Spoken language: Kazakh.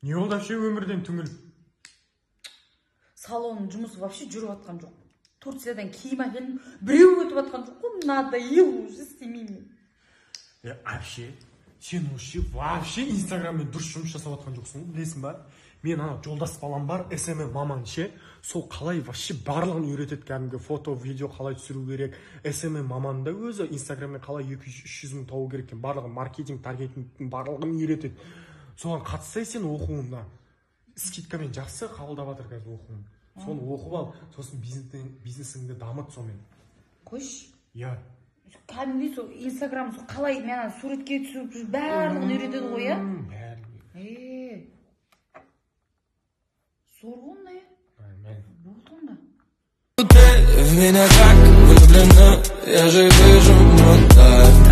Не болды вообще өмірден түңіліп? Салонның жұмысы вообще жүріп атқан жоқ. Турциядан киім әкелдім, біреу өтіп атқан жоқ қой, надоело уже істемеймін. Вообще, сен вообще инстаграммен дұрыс жұмыс жасап атқан жоқсың, білесің ба? Мен ана жолдас балам бар, SMM маман ше, сол қалай вообще барлығын үйретеді, кәдімгі фото, видео қалай түсіру керек. SMM маман да өзі инстаграммен қалай 200-300 мың табу керек екен, барлығы маркетинг, таргетингтің барлығын үйретеді. Соған қатыссай сен оқуында скидкамен жақсы қабылдап жатыр қазір оқуын. Соны оқып ал, сосын бизнесіңді дамыт сонымен. Қойш? Иә. Кәдімгі сол инстаграм қалай мен суретке түсіп барлығын үйретеді ғой, иә? Бәрін. Зор ғой, болды онда. Ты в меня так влюблена, я же вижу, но так